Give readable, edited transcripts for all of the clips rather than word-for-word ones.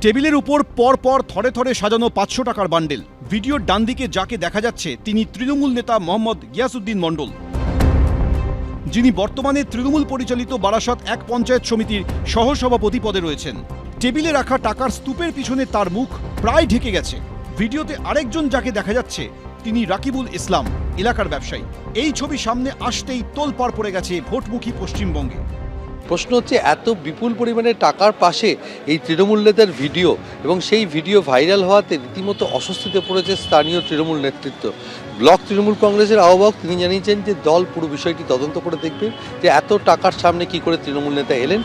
টেবিলের উপর পরপর থরে থরে সাজানো 500 টাকার বান্ডেল। ভিডিওর ডান দিকে যাকে দেখা যাচ্ছে তিনি তৃণমূল নেতা মোহাম্মদ গিয়াসউদ্দিন মণ্ডল, যিনি বর্তমানে তৃণমূল পরিচালিত বারাসাত এক পঞ্চায়েত সমিতির সহসভাপতি পদে রয়েছেন। টেবিলে রাখা টাকার স্তূপের পিছনে তার মুখ প্রায় ঢেকে গেছে। ভিডিওতে আরেকজন যাকে দেখা যাচ্ছে তিনি রাকিবুল ইসলাম, এলাকার ব্যবসায়ী। এই ছবি সামনে আসতেই তোলপাড় পড়ে গেছে ভোটমুখী পশ্চিমবঙ্গে। প্রশ্ন হচ্ছে, এত বিপুল পরিমাণে টাকার পাশে এই তৃণমূল নেতার ভিডিও এবং সেই ভিডিও ভাইরাল হওয়াতে রীতিমতো অস্বস্তিতে পড়েছে স্থানীয় তৃণমূল নেতৃত্ব। ব্লক তৃণমূল কংগ্রেসের আহ্বায়ক তিনি জানিয়েছেন যে দল পুরো বিষয়টি তদন্ত করে দেখবে যে এত টাকার সামনে কি করে তৃণমূল নেতা এলেন।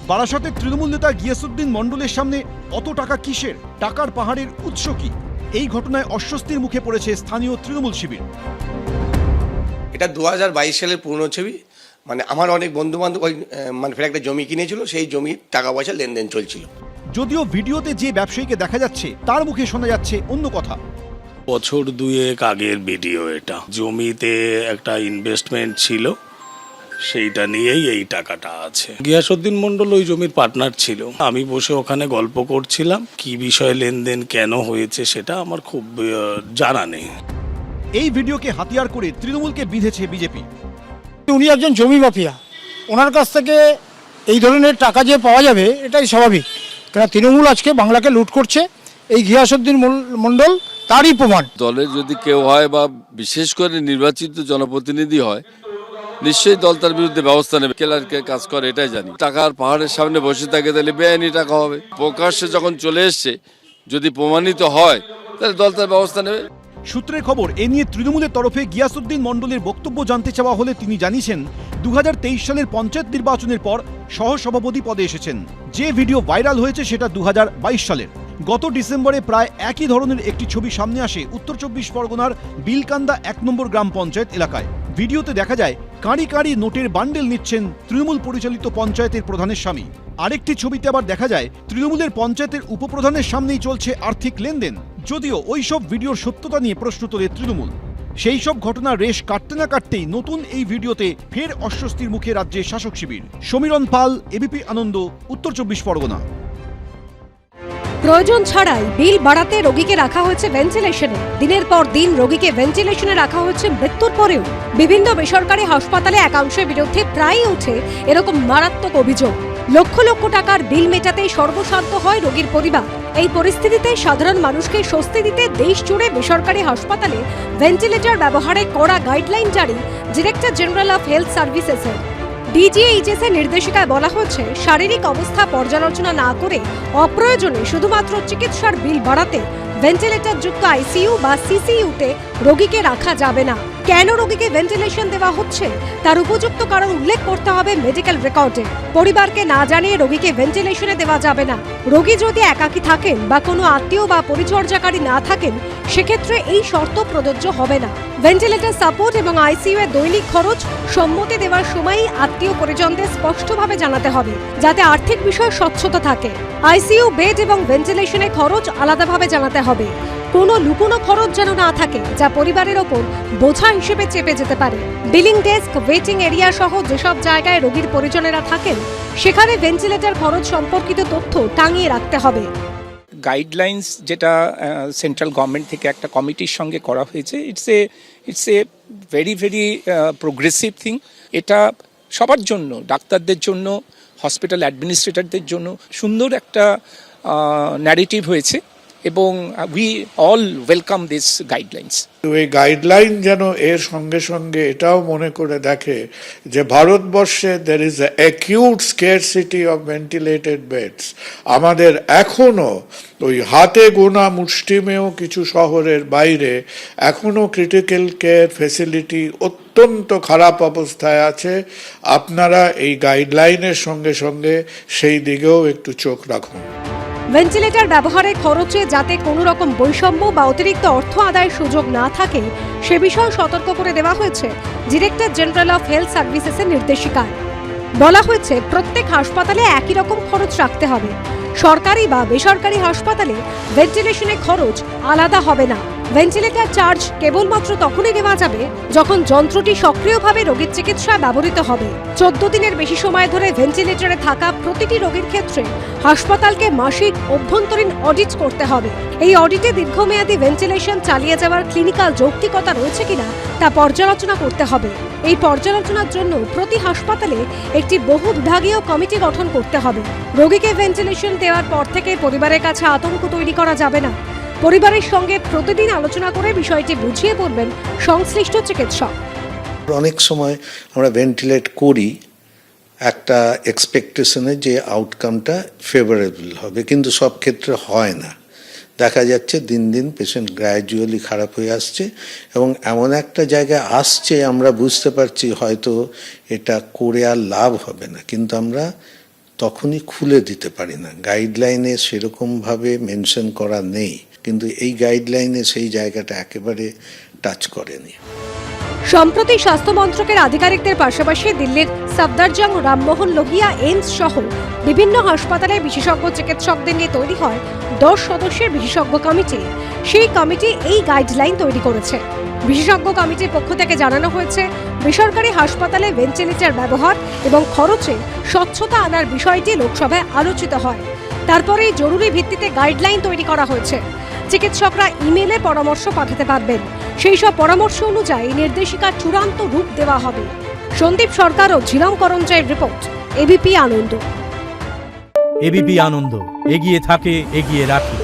বারাসাতের তৃণমূল নেতা গিয়াসউদ্দিন মণ্ডলের সামনে অত টাকা কিসের? টাকার পাহাড়ের উৎস কি? এই ঘটনায় অস্বস্তির মুখে পড়েছে স্থানীয় তৃণমূল শিবির। এটা 2022 সালের পুরনো ছবি। আমার অনেক বন্ধু বান্ধব ওই ফের একটা জমি কিনেছিল, সেই জমির টাকা পয়সা লেনদেন চলছিল। যদিও ভিডিওতে যে ব্যবসায়ীকে দেখা যাচ্ছে তার মুখে শোনা যাচ্ছে অন্য কথা। বছর দুয়েক আগের ভিডিও এটা। জমিতে একটা ইনভেস্টমেন্ট ছিল, সেইটা নিয়েই এই টাকাটা আছে। গিয়াসউদ্দিন মণ্ডল ওই জমির পার্টনার ছিল। আমি বসে ওখানে গল্প করছিলাম, কি বিষয়ে লেনদেন কেন হয়েছে সেটা আমার খুব জানা নেই। এই ভিডিওকে হাতিয়ার করে তৃণমূলকে বিঁধেছে বিজেপি। উনি একজন জমি মাফিয়া, ওনার কাছ থেকে এই ধরনের টাকা যে পাওয়া যাবে এটাই স্বাভাবিক। কারণ তৃণমূল আজকে বাংলাকে লুট করছে, এই গিয়াসউদ্দিন মণ্ডল তারই প্রমাণ। দলের যদি কেউ হয় বা বিশেষ করে নির্বাচিত জনপ্রতিনিধি হয়, নিশ্চয়ই দল তার বিরুদ্ধে ব্যবস্থা নেবে। কেলারকে কাজ করে এটাই জানি। টাকার পাহাড়ের সামনে বসে থাকে তাহলে বেআইনি টাকা হবে। প্রকাশ্যে যখন চলে এসছে, যদি প্রমাণিত হয় তাহলে দল তার ব্যবস্থা নেবে। সূত্রের খবর, এ নিয়ে তৃণমূলের তরফে গিয়াসউদ্দিন মণ্ডলের বক্তব্য জানতে চাওয়া হলে তিনি জানিয়েছেন 2023 সালের পঞ্চায়েত নির্বাচনের পর সহসভাপতি পদে এসেছেন। যে ভিডিও ভাইরাল হয়েছে সেটা 2022 সালের। গত ডিসেম্বরে প্রায় একই ধরনের একটি ছবি সামনে আসে উত্তর 24 পরগনার বিলকান্দা 1 নম্বর গ্রাম পঞ্চায়েত এলাকায়। ভিডিওতে দেখা যায় কাঁড়ি কাঁড়ি নোটের বান্ডেল নিচ্ছেন তৃণমূল পরিচালিত পঞ্চায়েতের প্রধানের স্বামী। আরেকটি ছবিতে আবার দেখা যায় তৃণমূলের পঞ্চায়েতের উপপ্রধানের সামনেই চলছে আর্থিক লেনদেন। যদিও ওইসব ভিডিওর সত্যতা নিয়ে প্রশ্ন তোলে তৃণমূল। সেই সব ঘটনার রেশ কাটতে না কাটতেই নতুন এই ভিডিওতে ফের অস্বস্তির মুখে রাজ্যের শাসক শিবির। সমীরণ পাল, এবিপি আনন্দ, উত্তর 24 পরগনা। প্রয়োজন ছাড়াই বিল বাড়াতে রোগীকে রাখা হয়েছে ভেন্টিলেশনে। দিনের পর দিন রোগীকে ভেন্টিলেশনে রাখা হচ্ছে মৃত্যুর পরেও। বিভিন্ন বেসরকারি হাসপাতালে একাংশের বিরুদ্ধে প্রায়ই ওঠে এরকম মারাত্মক অভিযোগ। লক্ষ লক্ষ টাকার বিল মেটাতেই সর্বশান্ত হয় রোগীর পরিবার। এই পরিস্থিতিতে সাধারণ মানুষকে স্বস্তি দিতে দেশ জুড়ে বেসরকারি হাসপাতালে ভেন্টিলেটর ব্যবহারে কড়া গাইডলাইন জারি ডিরেক্টর জেনারেল অফ হেলথ সার্ভিসেসের। ডিজিএইচএস এর নির্দেশিকায় বলা হচ্ছে, শারীরিক অবস্থা পর্যালোচনা না করে অপ্রয়োজনে শুধুমাত্র চিকিৎসার বিল বাড়াতে ভেন্টিলেটর যুক্ত আইসিইউ বা সিসিইউতে রোগীকে রাখা যাবে না। কেন রোগীকে ভেন্টিলেশন দেওয়া হচ্ছে তার উপযুক্ত কারণ উল্লেখ করতে হবে মেডিকেল রেকর্ডে। পরিবারকে না জানিয়ে রোগীকে ভেন্টিলেশনে দেওয়া যাবে না। রোগী যদি একাকী থাকেন বা কোনো আত্মীয় বা পরিচর্যাকারী না থাকেন, সেক্ষেত্রে এই শর্ত প্রযোজ্য হবে না। ভেন্টিলেটর সাপোর্ট এবং আইসিইউ এর দৈনিক খরচ সম্মতি দেওয়ার সময়ই আত্মীয় পরিজনদের স্পষ্টভাবে জানাতে হবে, যাতে আর্থিক বিষয়ে স্বচ্ছতা থাকে। আইসিইউ বেড এবং ভেন্টিলেশনের খরচ আলাদাভাবে জানাতে হবে। কোনো লুকোনো খরচ যেন না থাকে, যা পরিবারের ওপর বোঝা হিসেবে চেপে যেতে পারে। বিলিং ডেস্ক, ওয়েটিং এরিয়া সহ যেসব জায়গায় রোগীর পরিজনেরা থাকেন, সেখানে ভেন্টিলেটর খরচ সম্পর্কিত তথ্য টাঙিয়ে রাখতে হবে। গাইডলাইন্স যেটা সেন্ট্রাল গভর্নমেন্ট থেকে একটা কমিটির সঙ্গে করা হয়েছে, it's a very very progressive thing. এটা সবার জন্য, ডাক্তারদের জন্য, হসপিটাল অ্যাডমিনিস্ট্রেটরদের জন্য সুন্দর একটা ন্যারেটিভ হয়েছে এবং we all welcome this guidelines. এই গাইডলাইন যেন এর সঙ্গে সঙ্গে এটাও মনে করে দেখে যে ভারতবর্ষে there is a acute scarcity of ventilated beds. আমাদের এখনো ওই হাতে গোনা মুষ্টিমেয় কিছু শহরের বাইরে এখনো ক্রিটিক্যাল কেয়ার ফেসিলিটি অত্যন্ত খারাপ অবস্থায় আছে। আপনারা এই গাইডলাইনের সঙ্গে সঙ্গে সেই দিকেও একটু চোখ রাখুন। ভেন্টিলেটর ব্যবহারের খরচে যাতে কোনো রকম বৈষম্য বা অতিরিক্ত অর্থ আদায়ের সুযোগ না থাকে, সে বিষয়ে সতর্ক করে দেওয়া হয়েছে ডিরেক্টর জেনারেল অফ হেলথ সার্ভিসেসের নির্দেশিকায়। বলা হয়েছে, প্রত্যেক হাসপাতালে একই রকম খরচ রাখতে হবে। সরকারি বা বেসরকারি হাসপাতালে ভেন্টিলেশনের খরচ আলাদা হবে না। ভেন্টিলেটর চার্জ কেবলমাত্র তখনই নেওয়া যাবে যখন যন্ত্রটি সক্রিয়ভাবে রোগীর চিকিৎসায় ব্যবহৃত হবে। 14 দিনের বেশি সময় ধরে ভেন্টিলেটরে থাকা প্রতিটি রোগীর ক্ষেত্রে হাসপাতালকে মাসিক অভ্যন্তরীণ অডিট করতে হবে। এই অডিটে দীর্ঘমেয়াদী ভেন্টিলেশন চালিয়ে যাওয়ার ক্লিনিক্যাল যৌক্তিকতা রয়েছে কিনা তা পর্যালোচনা করতে হবে। এই পর্যালোচনার জন্য প্রতি হাসপাতালে একটি বহু বিভাগীয় কমিটি গঠন করতে হবে। রোগীকে ভেন্টিলেশন দেওয়ার পর থেকে পরিবারের কাছে আতঙ্ক তৈরি করা যাবে না। পরিবারের সঙ্গে প্রতিদিন আলোচনা করে বিষয়টি বুঝিয়ে বলবেন সংশ্লিষ্ট চিকিৎসক। অনেক সময় আমরা ভেন্টিলেট করি একটা এক্সপেকটেশনে যে আউটকামটা ফেভারেবল হবে, কিন্তু সব ক্ষেত্রে হয় না। দেখা যাচ্ছে দিন দিন পেশেন্ট গ্র্যাজুয়ালি খারাপ হয়ে আসছে এবং এমন একটা জায়গায় আসছে আমরা বুঝতে পারছি হয়তো এটা করে আর লাভ হবে না, কিন্তু আমরা তখনই খুলে দিতে পারি না। গাইডলাইনে সেরকমভাবে মেনশন করা নেই, কিন্তু এই গাইডলাইনে সেই জায়গাটা একেবারে টাচ করেনি। সম্প্রতি স্বাস্থ্য মন্ত্রকের আধিকারিকদের পাশাপাশি দিল্লির সাফদারজং রামমোহন লোহিয়া এইমস সহ বিভিন্ন হাসপাতালে বিশেষজ্ঞ চিকিৎসকদের নিয়ে তৈরি হয় 10 সদস্যের বিশেষজ্ঞ কমিটি। সেই কমিটি এই গাইডলাইন তৈরি করেছে। বিশেষজ্ঞ কমিটির পক্ষ থেকে জানানো হয়েছে, বেসরকারি হাসপাতালে ভেন্টিলেটর ব্যবহার এবং খরচে স্বচ্ছতা আনার বিষয়টি লোকসভায় আলোচিত হয়। তারপরেই জরুরি ভিত্তিতে গাইডলাইন তৈরি করা হয়েছে। চিকিৎসকরা ইমেলে পরামর্শ পাঠাতে পারবেন। সেই সব পরামর্শ অনুযায়ী নির্দেশিকার চূড়ান্ত রূপ দেওয়া হবে। সন্দীপ সরকার ও ঝিলম করঞ্জয়ের রিপোর্ট, এবিপি আনন্দ। এবিপি আনন্দ, এগিয়ে থাকে, এগিয়ে রাখে।